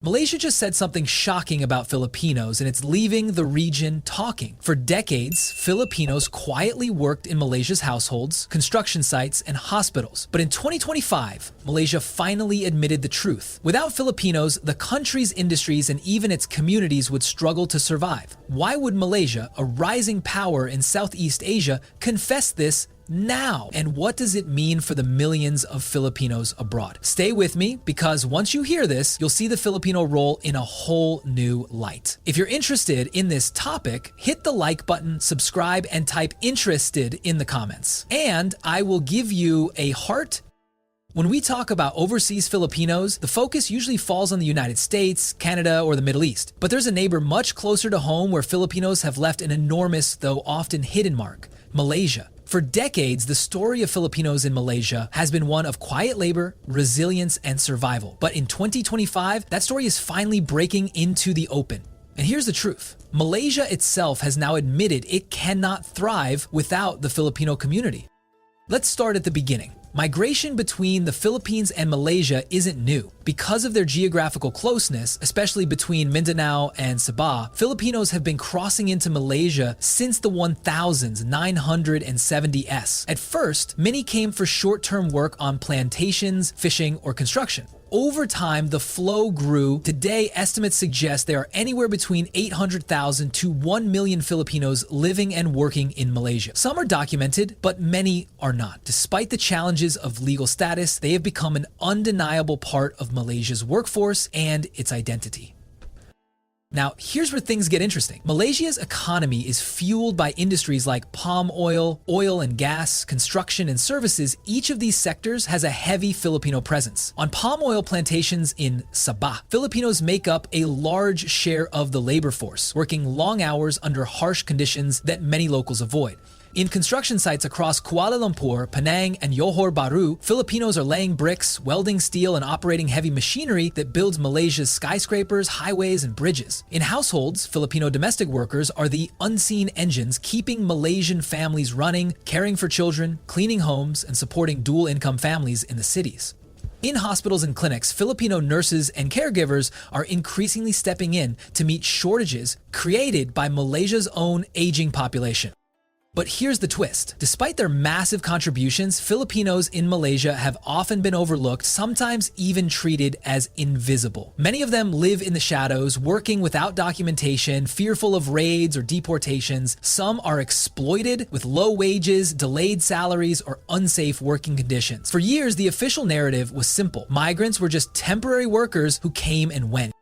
Malaysia just said something shocking about Filipinos, and it's leaving the region talking. For decades, Filipinos quietly worked in Malaysia's households, construction sites, and hospitals. But in 2025, Malaysia finally admitted the truth. Without Filipinos, the country's industries and even its communities would struggle to survive. Why would Malaysia, a rising power in Southeast Asia, confess this now? And what does it mean for the millions of Filipinos abroad? Stay with me, because once you hear this, you'll see the Filipino role in a whole new light. If you're interested in this topic, hit the like button, subscribe, and type "interested" in the comments. And I will give you a heart. When we talk about overseas Filipinos, the focus usually falls on the United States, Canada, or the Middle East. But there's a neighbor much closer to home where Filipinos have left an enormous, though often hidden mark: Malaysia. For decades, the story of Filipinos in Malaysia has been one of quiet labor, resilience, and survival. But in 2025, that story is finally breaking into the open. And here's the truth: Malaysia itself has now admitted it cannot thrive without the Filipino community. Let's start at the beginning. Migration between the Philippines and Malaysia isn't new. Because of their geographical closeness, especially between Mindanao and Sabah, Filipinos have been crossing into Malaysia since the 1970s. At first, many came for short-term work on plantations, fishing, or construction. Over time, the flow grew. Today, estimates suggest there are anywhere between 800,000 to 1 million Filipinos living and working in Malaysia. Some are documented, but many are not. Despite the challenges of legal status, they have become an undeniable part of Malaysia's workforce and its identity. Now, here's where things get interesting. Malaysia's economy is fueled by industries like palm oil, oil and gas, construction, and services. Each of these sectors has a heavy Filipino presence. On palm oil plantations in Sabah, Filipinos make up a large share of the labor force, working long hours under harsh conditions that many locals avoid. In construction sites across Kuala Lumpur, Penang, and Johor Bahru, Filipinos are laying bricks, welding steel, and operating heavy machinery that builds Malaysia's skyscrapers, highways, and bridges. In households, Filipino domestic workers are the unseen engines keeping Malaysian families running, caring for children, cleaning homes, and supporting dual-income families in the cities. In hospitals and clinics, Filipino nurses and caregivers are increasingly stepping in to meet shortages created by Malaysia's own aging population. But here's the twist. Despite their massive contributions, Filipinos in Malaysia have often been overlooked, sometimes even treated as invisible. Many of them live in the shadows, working without documentation, fearful of raids or deportations. Some are exploited with low wages, delayed salaries, or unsafe working conditions. For years, the official narrative was simple: migrants were just temporary workers who came and went.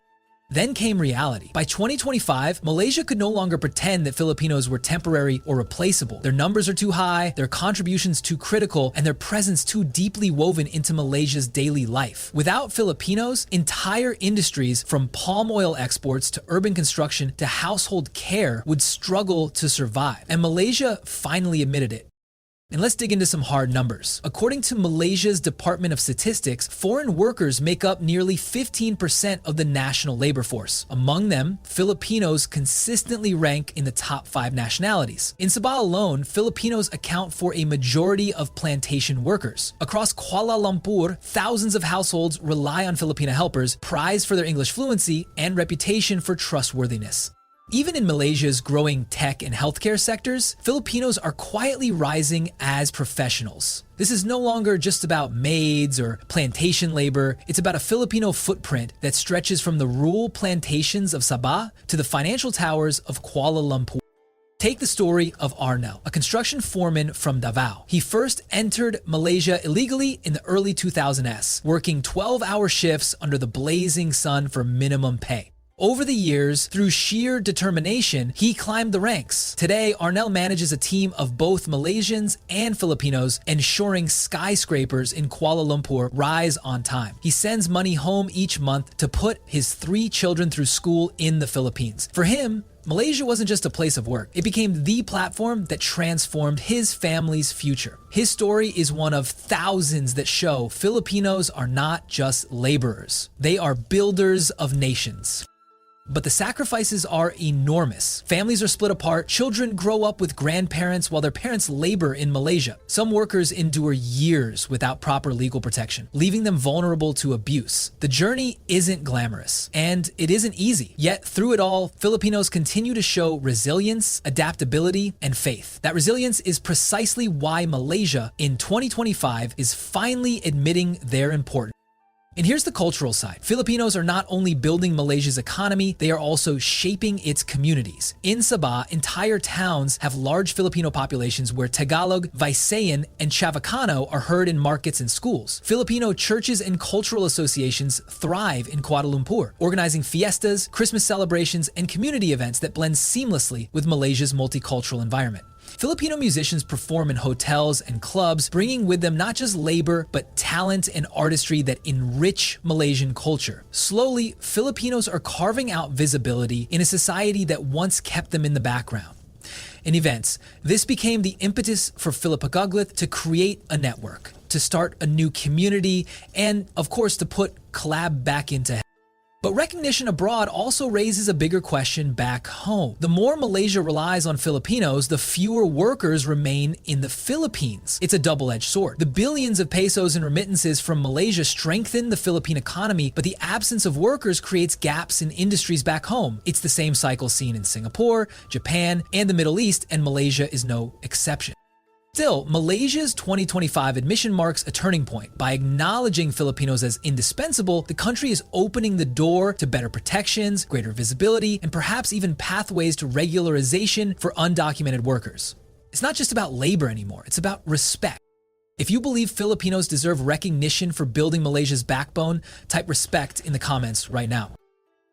Then came reality. By 2025, Malaysia could no longer pretend that Filipinos were temporary or replaceable. Their numbers are too high, their contributions too critical, and their presence too deeply woven into Malaysia's daily life. Without Filipinos, entire industries from palm oil exports to urban construction to household care would struggle to survive. And Malaysia finally admitted it. And let's dig into some hard numbers. According to Malaysia's Department of Statistics, foreign workers make up nearly 15% of the national labor force. Among them, Filipinos consistently rank in the top 5 nationalities. In Sabah alone, Filipinos account for a majority of plantation workers. Across Kuala Lumpur, thousands of households rely on Filipino helpers, prized for their English fluency and reputation for trustworthiness. Even in Malaysia's growing tech and healthcare sectors, Filipinos are quietly rising as professionals. This is no longer just about maids or plantation labor. It's about a Filipino footprint that stretches from the rural plantations of Sabah to the financial towers of Kuala Lumpur. Take the story of Arnel, a construction foreman from Davao. He first entered Malaysia illegally in the early 2000s, working 12-hour shifts under the blazing sun for minimum pay. Over the years, through sheer determination, he climbed the ranks. Today, Arnel manages a team of both Malaysians and Filipinos, ensuring skyscrapers in Kuala Lumpur rise on time. He sends money home each month to put his 3 children through school in the Philippines. For him, Malaysia wasn't just a place of work. It became the platform that transformed his family's future. His story is one of thousands that show Filipinos are not just laborers. They are builders of nations. But the sacrifices are enormous. Families are split apart, children grow up with grandparents while their parents labor in Malaysia. Some workers endure years without proper legal protection, leaving them vulnerable to abuse. The journey isn't glamorous, and it isn't easy. Yet through it all, Filipinos continue to show resilience, adaptability, and faith. That resilience is precisely why Malaysia in 2025 is finally admitting their importance. And here's the cultural side. Filipinos are not only building Malaysia's economy, they are also shaping its communities. In Sabah, entire towns have large Filipino populations where Tagalog, Visayan, and Chavacano are heard in markets and schools. Filipino churches and cultural associations thrive in Kuala Lumpur, organizing fiestas, Christmas celebrations, and community events that blend seamlessly with Malaysia's multicultural environment. Filipino musicians perform in hotels and clubs, bringing with them not just labor, but talent and artistry that enrich Malaysian culture. Slowly, Filipinos are carving out visibility in a society that once kept them in the background. In events, this became the impetus for Philip Agaglith to create a network, to start a new community, and of course to put collab back into. But recognition abroad also raises a bigger question back home. The more Malaysia relies on Filipinos, the fewer workers remain in the Philippines. It's a double-edged sword. The billions of pesos in remittances from Malaysia strengthen the Philippine economy, but the absence of workers creates gaps in industries back home. It's the same cycle seen in Singapore, Japan, and the Middle East, and Malaysia is no exception. Still, Malaysia's 2025 admission marks a turning point. By acknowledging Filipinos as indispensable, the country is opening the door to better protections, greater visibility, and perhaps even pathways to regularization for undocumented workers. It's not just about labor anymore, it's about respect. If you believe Filipinos deserve recognition for building Malaysia's backbone, type respect in the comments right now.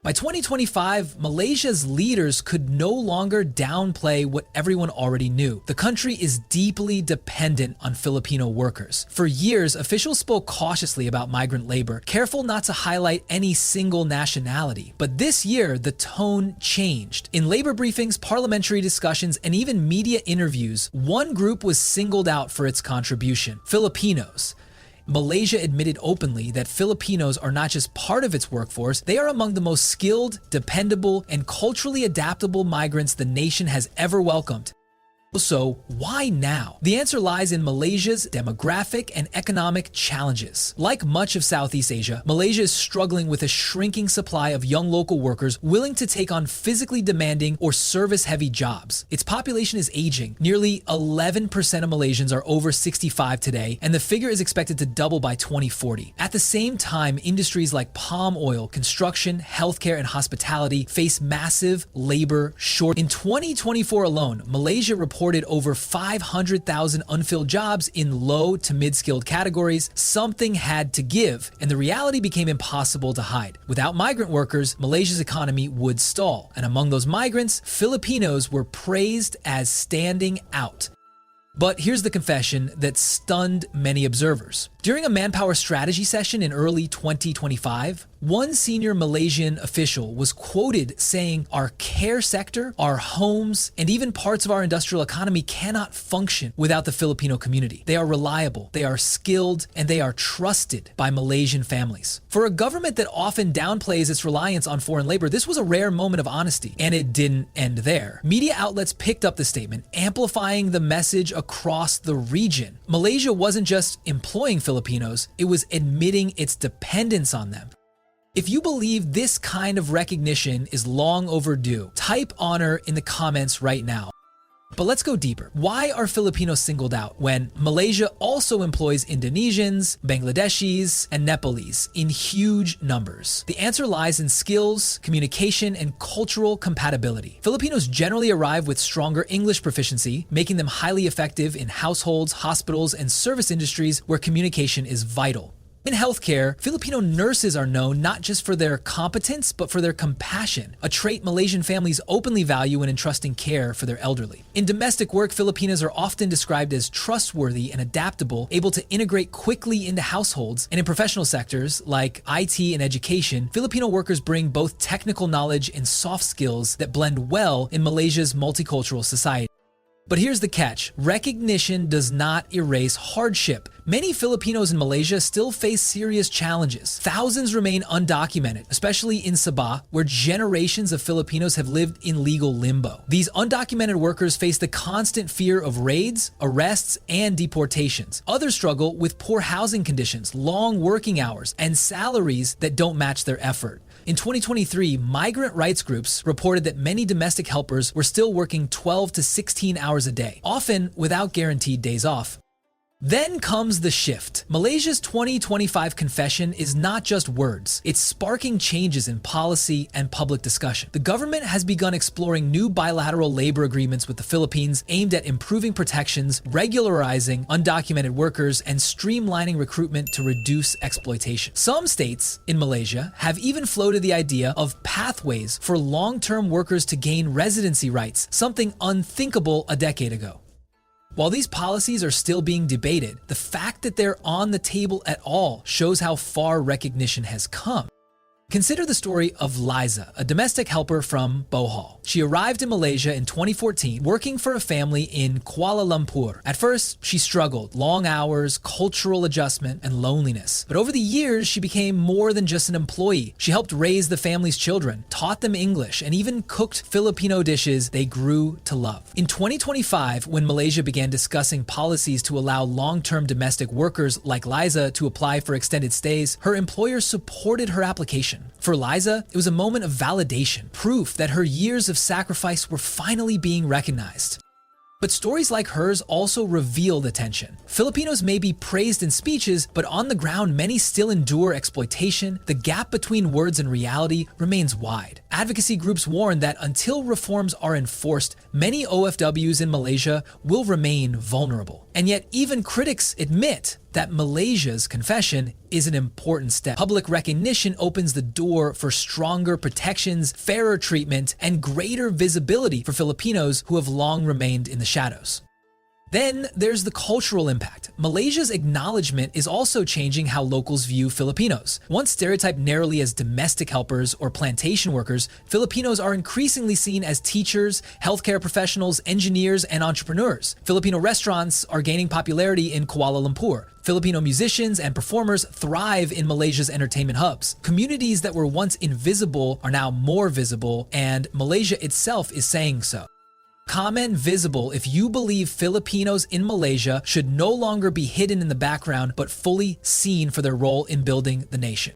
By 2025, Malaysia's leaders could no longer downplay what everyone already knew. The country is deeply dependent on Filipino workers. For years, officials spoke cautiously about migrant labor, careful not to highlight any single nationality. But this year, the tone changed. In labor briefings, parliamentary discussions, and even media interviews, one group was singled out for its contribution: Filipinos. Malaysia admitted openly that Filipinos are not just part of its workforce, they are among the most skilled, dependable, and culturally adaptable migrants the nation has ever welcomed. So, why now? The answer lies in Malaysia's demographic and economic challenges. Like much of Southeast Asia, Malaysia is struggling with a shrinking supply of young local workers willing to take on physically demanding or service-heavy jobs. Its population is aging. Nearly 11% of Malaysians are over 65 today, and the figure is expected to double by 2040. At the same time, industries like palm oil, construction, healthcare, and hospitality face massive labor shortages. In 2024 alone, Malaysia reported over 500,000 unfilled jobs in low to mid-skilled categories. Something had to give, and the reality became impossible to hide. Without migrant workers, Malaysia's economy would stall, and among those migrants, Filipinos were praised as standing out. But here's the confession that stunned many observers. During a manpower strategy session in early 2025, one senior Malaysian official was quoted saying, "Our care sector, our homes, and even parts of our industrial economy cannot function without the Filipino community. They are reliable, they are skilled, and they are trusted by Malaysian families." For a government that often downplays its reliance on foreign labor, this was a rare moment of honesty, and it didn't end there. Media outlets picked up the statement, amplifying the message across the region. Malaysia wasn't just employing Filipinos, it was admitting its dependence on them. If you believe this kind of recognition is long overdue, type honor in the comments right now. But let's go deeper. Why are Filipinos singled out when Malaysia also employs Indonesians, Bangladeshis, and Nepalese in huge numbers? The answer lies in skills, communication, and cultural compatibility. Filipinos generally arrive with stronger English proficiency, making them highly effective in households, hospitals, and service industries where communication is vital. In healthcare, Filipino nurses are known not just for their competence, but for their compassion, a trait Malaysian families openly value when entrusting care for their elderly. In domestic work, Filipinos are often described as trustworthy and adaptable, able to integrate quickly into households. And in professional sectors like IT and education, Filipino workers bring both technical knowledge and soft skills that blend well in Malaysia's multicultural society. But here's the catch. Recognition does not erase hardship. Many Filipinos in Malaysia still face serious challenges. Thousands remain undocumented, especially in Sabah, where generations of Filipinos have lived in legal limbo. These undocumented workers face the constant fear of raids, arrests, and deportations. Others struggle with poor housing conditions, long working hours, and salaries that don't match their effort. In 2023, migrant rights groups reported that many domestic helpers were still working 12 to 16 hours a day, often without guaranteed days off. Then comes the shift. Malaysia's 2025 confession is not just words. It's sparking changes in policy and public discussion. The government has begun exploring new bilateral labor agreements with the Philippines aimed at improving protections, regularizing undocumented workers, and streamlining recruitment to reduce exploitation. Some states in Malaysia have even floated the idea of pathways for long-term workers to gain residency rights, something unthinkable a decade ago. While these policies are still being debated, the fact that they're on the table at all shows how far recognition has come. Consider the story of Liza, a domestic helper from Bohol. She arrived in Malaysia in 2014, working for a family in Kuala Lumpur. At first, she struggled. Long hours, cultural adjustment, and loneliness. But over the years, she became more than just an employee. She helped raise the family's children, taught them English, and even cooked Filipino dishes they grew to love. In 2025, when Malaysia began discussing policies to allow long-term domestic workers like Liza to apply for extended stays, her employer supported her application. For Liza, it was a moment of validation, proof that her years of sacrifice were finally being recognized. But stories like hers also reveal the tension. Filipinos may be praised in speeches, but on the ground, many still endure exploitation. The gap between words and reality remains wide. Advocacy groups warn that until reforms are enforced, many OFWs in Malaysia will remain vulnerable. And yet, even critics admit that Malaysia's confession is an important step. Public recognition opens the door for stronger protections, fairer treatment, and greater visibility for Filipinos who have long remained in the shadows. Then there's the cultural impact. Malaysia's acknowledgement is also changing how locals view Filipinos. Once stereotyped narrowly as domestic helpers or plantation workers, Filipinos are increasingly seen as teachers, healthcare professionals, engineers, and entrepreneurs. Filipino restaurants are gaining popularity in Kuala Lumpur. Filipino musicians and performers thrive in Malaysia's entertainment hubs. Communities that were once invisible are now more visible, and Malaysia itself is saying so. Comment visible if you believe Filipinos in Malaysia should no longer be hidden in the background, but fully seen for their role in building the nation.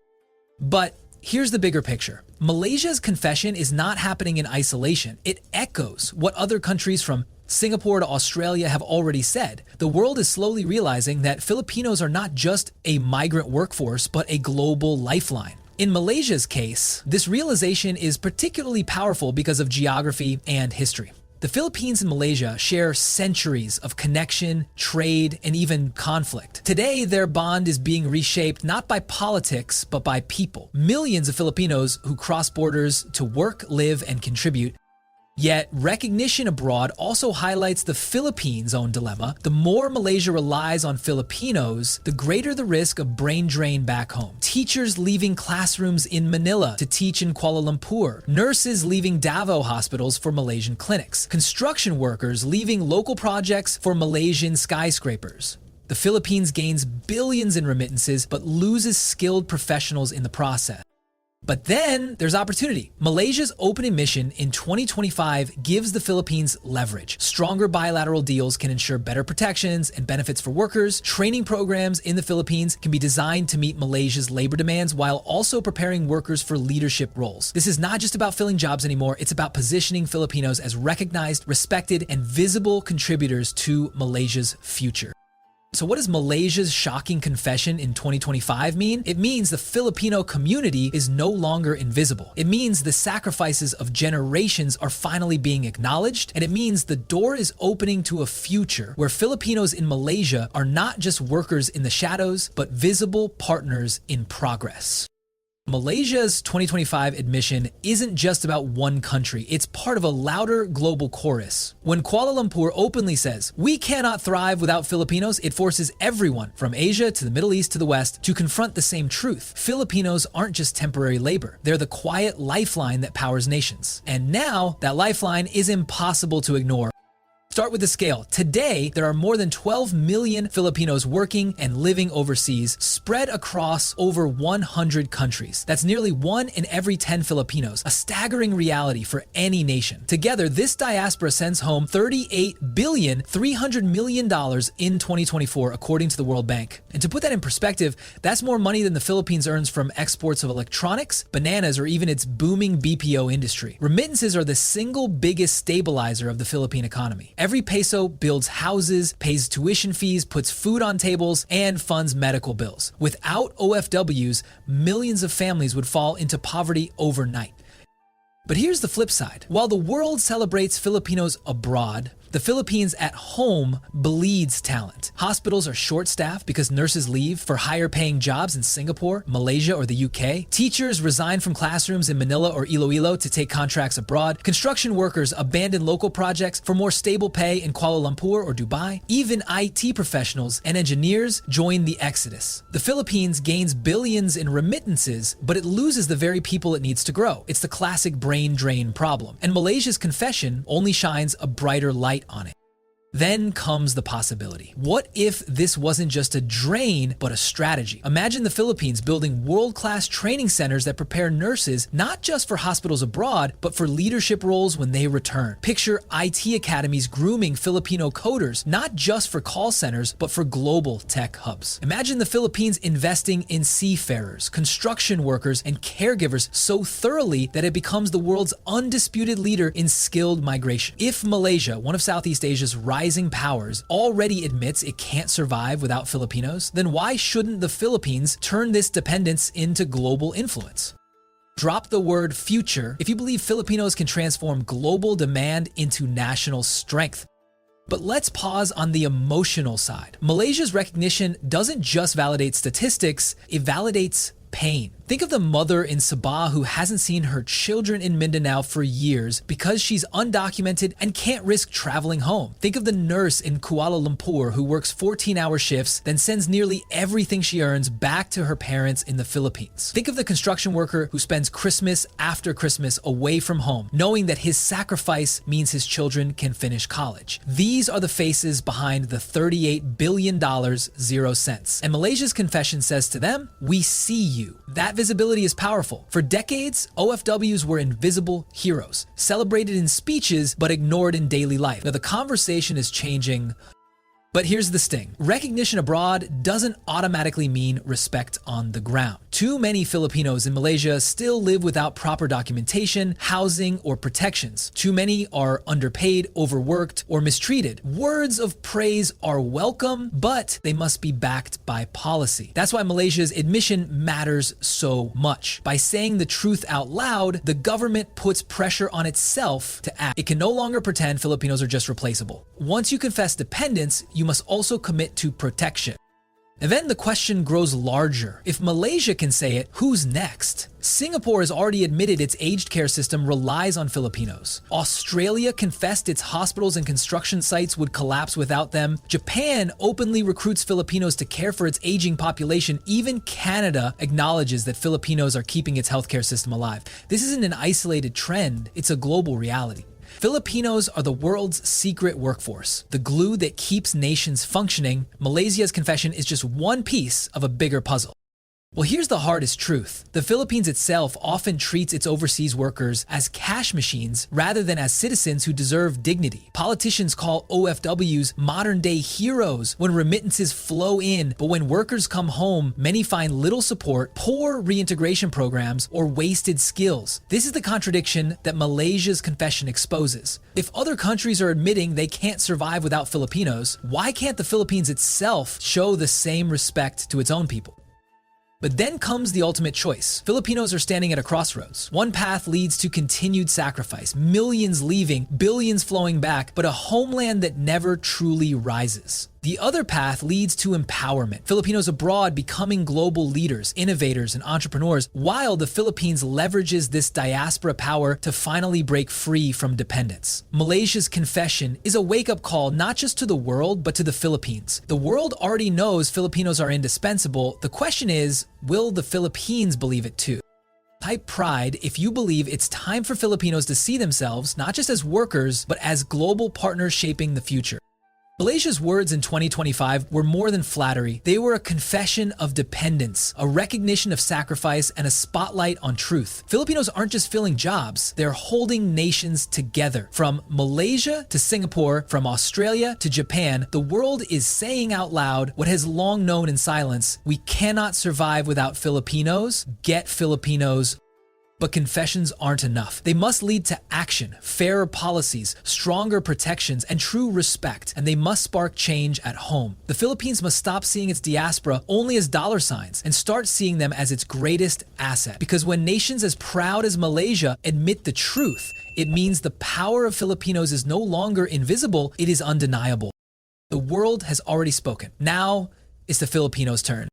But here's the bigger picture. Malaysia's confession is not happening in isolation. It echoes what other countries from Singapore to Australia have already said. The world is slowly realizing that Filipinos are not just a migrant workforce, but a global lifeline. In Malaysia's case, this realization is particularly powerful because of geography and history. The Philippines and Malaysia share centuries of connection, trade, and even conflict. Today, their bond is being reshaped not by politics, but by people. Millions of Filipinos who cross borders to work, live, and contribute. Yet, recognition abroad also highlights the Philippines' own dilemma. The more Malaysia relies on Filipinos, the greater the risk of brain drain back home. Teachers leaving classrooms in Manila to teach in Kuala Lumpur. Nurses leaving Davao hospitals for Malaysian clinics. Construction workers leaving local projects for Malaysian skyscrapers. The Philippines gains billions in remittances, but loses skilled professionals in the process. But then there's opportunity. Malaysia's open admission in 2025 gives the Philippines leverage. Stronger bilateral deals can ensure better protections and benefits for workers. Training programs in the Philippines can be designed to meet Malaysia's labor demands while also preparing workers for leadership roles. This is not just about filling jobs anymore. It's about positioning Filipinos as recognized, respected, and visible contributors to Malaysia's future. So what does Malaysia's shocking confession in 2025 mean? It means the Filipino community is no longer invisible. It means the sacrifices of generations are finally being acknowledged, and it means the door is opening to a future where Filipinos in Malaysia are not just workers in the shadows, but visible partners in progress. Malaysia's 2025 admission isn't just about one country, it's part of a louder global chorus. When Kuala Lumpur openly says, "We cannot thrive without Filipinos," it forces everyone from Asia to the Middle East to the West to confront the same truth. Filipinos aren't just temporary labor, they're the quiet lifeline that powers nations. And now, that lifeline is impossible to ignore. start with the scale. Today, there are more than 12 million Filipinos working and living overseas, spread across over 100 countries. That's nearly 1 in every 10 Filipinos, a staggering reality for any nation. Together, this diaspora sends home $38.3 billion in 2024, according to the World Bank. And to put that in perspective, that's more money than the Philippines earns from exports of electronics, bananas, or even its booming BPO industry. Remittances are the single biggest stabilizer of the Philippine economy. Every peso builds houses, pays tuition fees, puts food on tables, and funds medical bills. Without OFWs, millions of families would fall into poverty overnight. But here's the flip side. While the world celebrates Filipinos abroad, the Philippines at home bleeds talent. Hospitals are short-staffed because nurses leave for higher-paying jobs in Singapore, Malaysia, or the UK. Teachers resign from classrooms in Manila or Iloilo to take contracts abroad. Construction workers abandon local projects for more stable pay in Kuala Lumpur or Dubai. Even IT professionals and engineers join the exodus. The Philippines gains billions in remittances, but it loses the very people it needs to grow. It's the classic brain drain problem. And Malaysia's confession only shines a brighter light on it. Then comes the possibility. What if this wasn't just a drain, but a strategy? Imagine the Philippines building world-class training centers that prepare nurses not just for hospitals abroad, but for leadership roles when they return. Picture IT academies grooming Filipino coders, not just for call centers, but for global tech hubs. Imagine the Philippines investing in seafarers, construction workers, and caregivers so thoroughly that it becomes the world's undisputed leader in skilled migration. If Malaysia, one of Southeast Asia's rising powers, already admits it can't survive without Filipinos, then why shouldn't the Philippines turn this dependence into global influence? Drop the word future if you believe Filipinos can transform global demand into national strength. But let's pause on the emotional side. Malaysia's recognition doesn't just validate statistics, it validates pain. Think of the mother in Sabah who hasn't seen her children in Mindanao for years because she's undocumented and can't risk traveling home. Think of the nurse in Kuala Lumpur who works 14-hour shifts, then sends nearly everything she earns back to her parents in the Philippines. Think of the construction worker who spends Christmas after Christmas away from home, knowing that his sacrifice means his children can finish college. These are the faces behind the $38 billion 0 cents. And Malaysia's confession says to them, "We see you." That visibility is powerful. For decades, OFWs were invisible heroes, celebrated in speeches but ignored in daily life. Now the conversation is changing. But here's the sting. Recognition abroad doesn't automatically mean respect on the ground. Too many Filipinos in Malaysia still live without proper documentation, housing, or protections. Too many are underpaid, overworked, or mistreated. Words of praise are welcome, but they must be backed by policy. That's why Malaysia's admission matters so much. By saying the truth out loud, the government puts pressure on itself to act. It can no longer pretend Filipinos are just replaceable. Once you confess dependence, you must also commit to protection. And then the question grows larger. If Malaysia can say it, who's next? Singapore has already admitted its aged care system relies on Filipinos. Australia confessed its hospitals and construction sites would collapse without them. Japan openly recruits Filipinos to care for its aging population. Even Canada acknowledges that Filipinos are keeping its healthcare system alive. This isn't an isolated trend, it's a global reality. Filipinos are the world's secret workforce, the glue that keeps nations functioning. Malaysia's confession is just one piece of a bigger puzzle. Well, here's the hardest truth. The Philippines itself often treats its overseas workers as cash machines rather than as citizens who deserve dignity. Politicians call OFWs modern-day heroes when remittances flow in, but when workers come home, many find little support, poor reintegration programs, or wasted skills. This is the contradiction that Malaysia's confession exposes. If other countries are admitting they can't survive without Filipinos, why can't the Philippines itself show the same respect to its own people? But then comes the ultimate choice. Filipinos are standing at a crossroads. One path leads to continued sacrifice, millions leaving, billions flowing back, but a homeland that never truly rises. The other path leads to empowerment. Filipinos abroad becoming global leaders, innovators, and entrepreneurs, while the Philippines leverages this diaspora power to finally break free from dependence. Malaysia's confession is a wake-up call not just to the world, but to the Philippines. The world already knows Filipinos are indispensable. The question is, will the Philippines believe it too? Type pride if you believe it's time for Filipinos to see themselves not just as workers, but as global partners shaping the future. Malaysia's words in 2025 were more than flattery. They were a confession of dependence, a recognition of sacrifice, and a spotlight on truth. Filipinos aren't just filling jobs, they're holding nations together. From Malaysia to Singapore, from Australia to Japan, the world is saying out loud what has long known in silence: we cannot survive without Filipinos. Get Filipinos. But confessions aren't enough. They must lead to action, fairer policies, stronger protections, and true respect. And they must spark change at home. The Philippines must stop seeing its diaspora only as dollar signs and start seeing them as its greatest asset. Because when nations as proud as Malaysia admit the truth, it means the power of Filipinos is no longer invisible, it is undeniable. The world has already spoken. Now it's the Filipinos' turn.